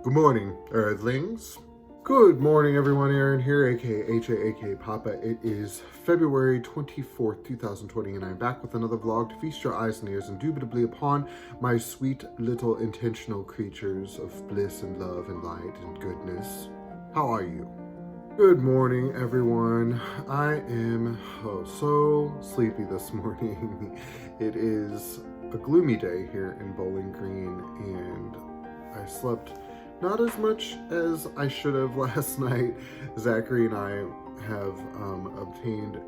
Good morning, Earthlings. Good morning, everyone. Aaron here, aka HA, aka Papa. It is February 24th, 2020, and I'm back with another vlog to feast your eyes and ears indubitably upon my sweet little intentional creatures of bliss and love and light and goodness. How are you? Good morning, everyone. I am so sleepy this morning. It is a gloomy day here in Bowling Green, and I slept not as much as I should have last night. Zachary and I have obtained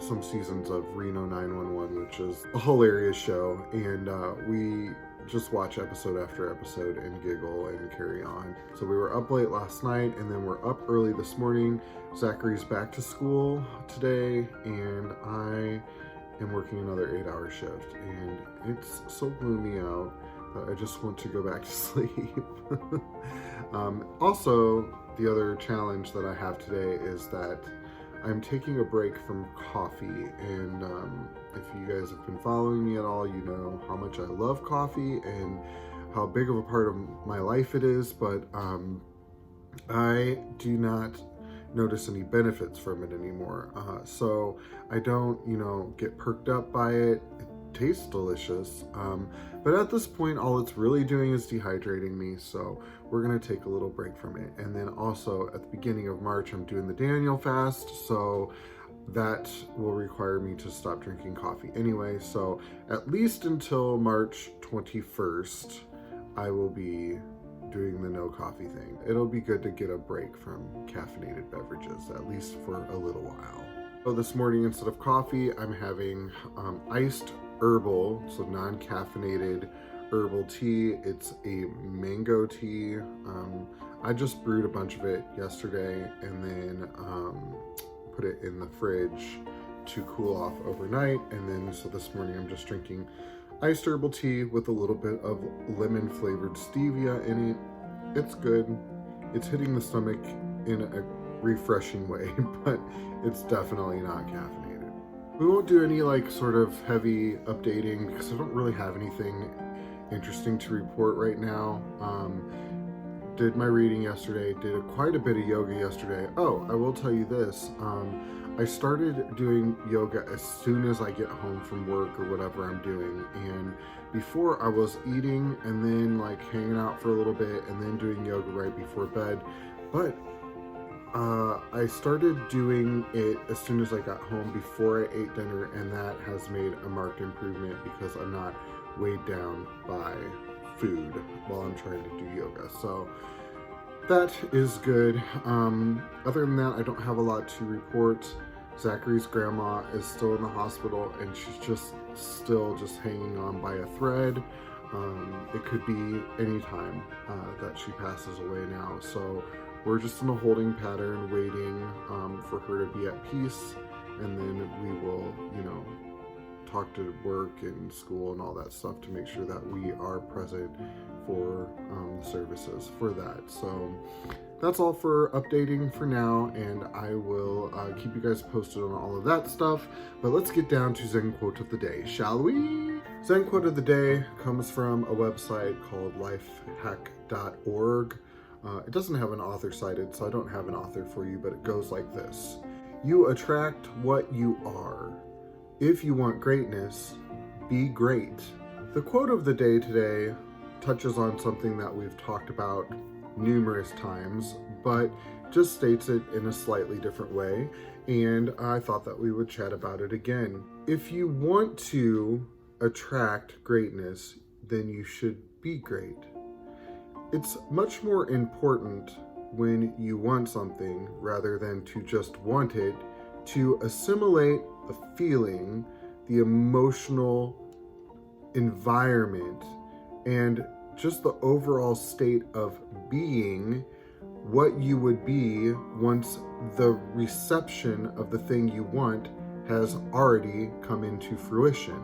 some seasons of Reno 911, which is a hilarious show, and we just watch episode after episode and giggle and carry on. So we were up late last night, and then we're up early this morning. Zachary's back to school today, and I am working another 8-hour shift, and it's so gloomy out. I just want to go back to sleep. Also, the other challenge that I have today is that I'm taking a break from coffee, and if you guys have been following me at all, you know how much I love coffee and how big of a part of my life it is, but I do not notice any benefits from it anymore. So I don't, get perked up by it. Tastes delicious, but at this point all it's really doing is dehydrating me, so we're gonna take a little break from it. And then also at the beginning of March I'm doing the Daniel fast, so that will require me to stop drinking coffee anyway, so at least until March 21st I will be doing the no coffee thing. It'll be good to get a break from caffeinated beverages, at least for a little while. So this morning, instead of coffee, I'm having iced herbal, so non-caffeinated herbal tea. It's a mango tea. I just brewed a bunch of it yesterday and then put it in the fridge to cool off overnight. And then so this morning I'm just drinking iced herbal tea with a little bit of lemon flavored stevia in it. It's good. It's hitting the stomach in a refreshing way, but it's definitely not caffeinated. We won't do any sort of heavy updating because I don't really have anything interesting to report right now. Did my reading yesterday, did quite a bit of yoga yesterday. Oh, I will tell you this. I started doing yoga as soon as I get home from work or whatever I'm doing, and before I was eating and then hanging out for a little bit and then doing yoga right before bed, but I started doing it as soon as I got home before I ate dinner, and that has made a marked improvement because I'm not weighed down by food while I'm trying to do yoga. So that is good. Other than that, I don't have a lot to report. Zachary's grandma is still in the hospital, and she's still hanging on by a thread. It could be any time that she passes away now. So we're just in a holding pattern, waiting for her to be at peace, and then we will, talk to work and school and all that stuff to make sure that we are present for services for that. So that's all for updating for now, and I will keep you guys posted on all of that stuff. But let's get down to Zen Quote of the Day, shall we? Zen Quote of the Day comes from a website called lifehack.org. It doesn't have an author cited, so I don't have an author for you, but it goes like this. You attract what you are. If you want greatness, be great. The quote of the day today touches on something that we've talked about numerous times, but just states it in a slightly different way, and I thought that we would chat about it again. If you want to attract greatness, then you should be great. It's much more important when you want something rather than to just want it, to assimilate the feeling, the emotional environment, and just the overall state of being what you would be once the reception of the thing you want has already come into fruition.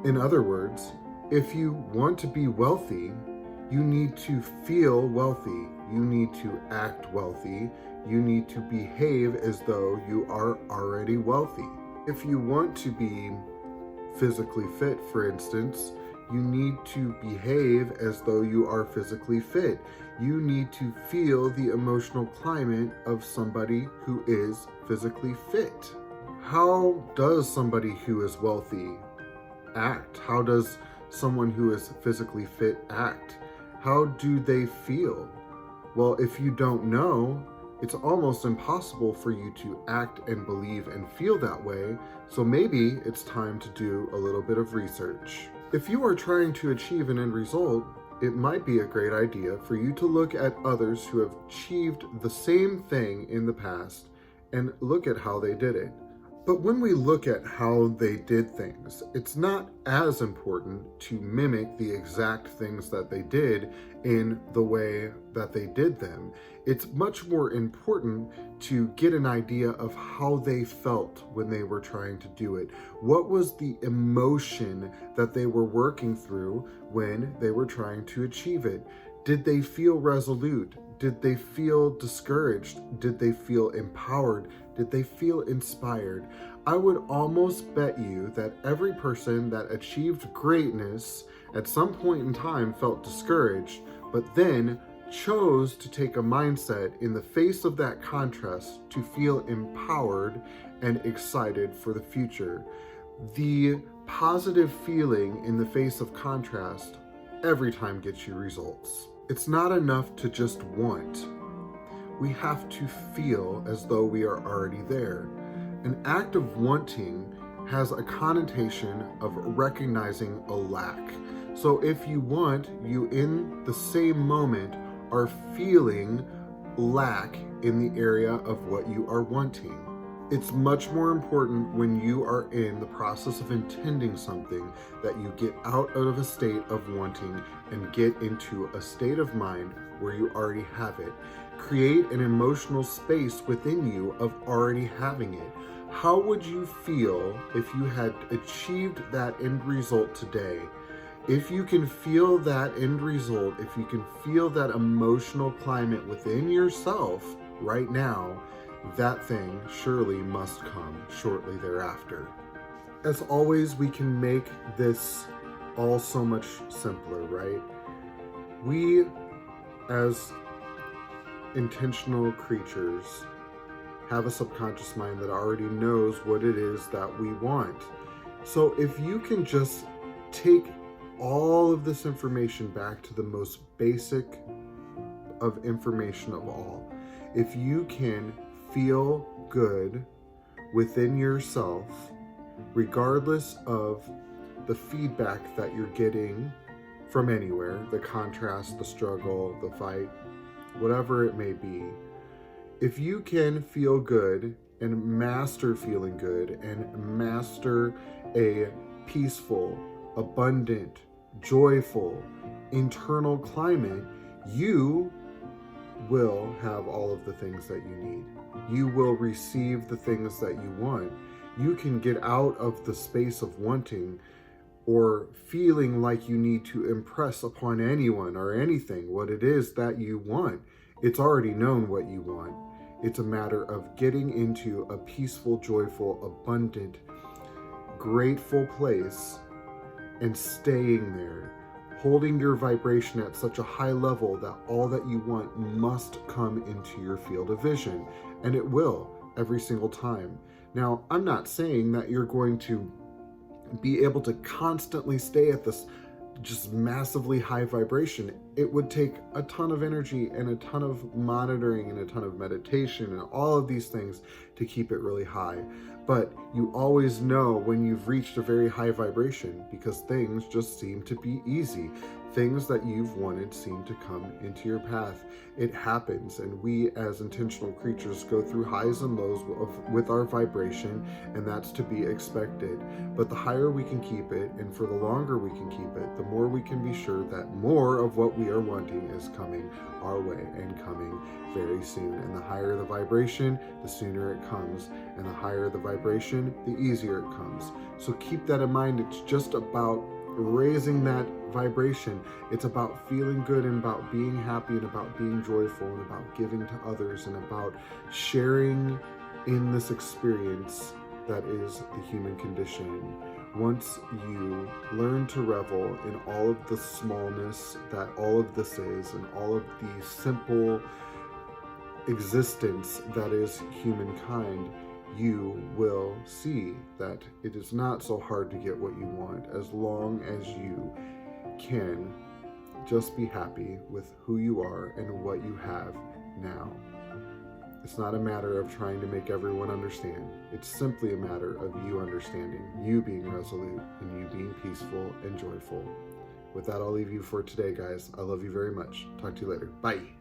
In other words, if you want to be wealthy, you need to feel wealthy, you need to act wealthy, you need to behave as though you are already wealthy. If you want to be physically fit, for instance, You need to behave as though you are physically fit. You need to feel the emotional climate of somebody who is physically fit. How does somebody who is wealthy act? How does someone who is physically fit act? How do they feel? Well, if you don't know, it's almost impossible for you to act and believe and feel that way, so maybe it's time to do a little bit of research. If you are trying to achieve an end result, it might be a great idea for you to look at others who have achieved the same thing in the past and look at how they did it. But when we look at how they did things, it's not as important to mimic the exact things that they did in the way that they did them. It's much more important to get an idea of how they felt when they were trying to do it. What was the emotion that they were working through when they were trying to achieve it? Did they feel resolute? Did they feel discouraged? Did they feel empowered? Did they feel inspired? I would almost bet you that every person that achieved greatness at some point in time felt discouraged, but then chose to take a mindset in the face of that contrast to feel empowered and excited for the future. The positive feeling in the face of contrast every time gets you results. It's not enough to just want. We have to feel as though we are already there. An act of wanting has a connotation of recognizing a lack. So if you want, you in the same moment are feeling lack in the area of what you are wanting. It's much more important when you are in the process of intending something that you get out of a state of wanting and get into a state of mind where you already have it. Create an emotional space within you of already having it. How would you feel if you had achieved that end result today? If you can feel that end result, if you can feel that emotional climate within yourself right now, that thing surely must come shortly thereafter. As always, we can make this all so much simpler, right? We, as intentional creatures, have a subconscious mind that already knows what it is that we want. So if you can just take all of this information back to the most basic of information of all, if you can feel good within yourself, regardless of the feedback that you're getting from anywhere, the contrast, the struggle, the fight, whatever it may be, if you can feel good and master feeling good and master a peaceful, abundant, joyful internal climate, you will have all of the things that you need. You will receive the things that you want. You can get out of the space of wanting or feeling like you need to impress upon anyone or anything what it is that you want. It's already known what you want. It's a matter of getting into a peaceful, joyful, abundant, grateful place and staying there, holding your vibration at such a high level that all that you want must come into your field of vision. And it will every single time. Now, I'm not saying that you're going to be able to constantly stay at this just massively high vibration. It would take a ton of energy and a ton of monitoring and a ton of meditation and all of these things to keep it really high. But you always know when you've reached a very high vibration because things just seem to be easy. Things that you've wanted seem to come into your path. It happens, and we as intentional creatures go through highs and lows with our vibration, and that's to be expected. But the higher we can keep it, and for the longer we can keep it, the more we can be sure that more of what we are wanting is coming our way and coming very soon. And the higher the vibration, the sooner it comes. And the higher the vibration, the easier it comes. So keep that in mind. It's just about raising that vibration. It's about feeling good and about being happy and about being joyful and about giving to others and about sharing in this experience that is the human condition. once you learn to revel in all of the smallness that all of this is, and all of the simple existence that is humankind, you will see that it is not so hard to get what you want, as long as you can just be happy with who you are and what you have now. It's not a matter of trying to make everyone understand. It's simply a matter of you understanding, you being resolute, and you being peaceful and joyful. With that, I'll leave you for today, guys. I love you very much. Talk to you later. Bye.